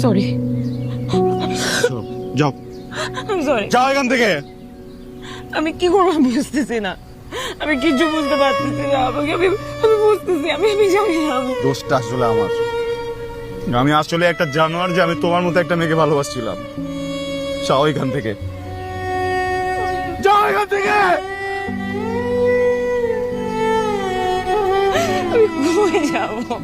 Sorry, যাও sorry. যাও এখান থেকে। আমি কি করবো আমি বুঝতেছি না, আমি কিছু বুঝতে পারতেছি না। আমাকে আমি আমি বুঝতেছি, আমি জানি না। দোষটা আসলে আমার। আমি আসলে একটা জানোয়ার যে আমি তোমার মতো একটা মেয়েকে ভালোবাসছিলাম। যাও এখান থেকে, যাও এখান থেকে। আমি ঘুমিয়ে যাবো।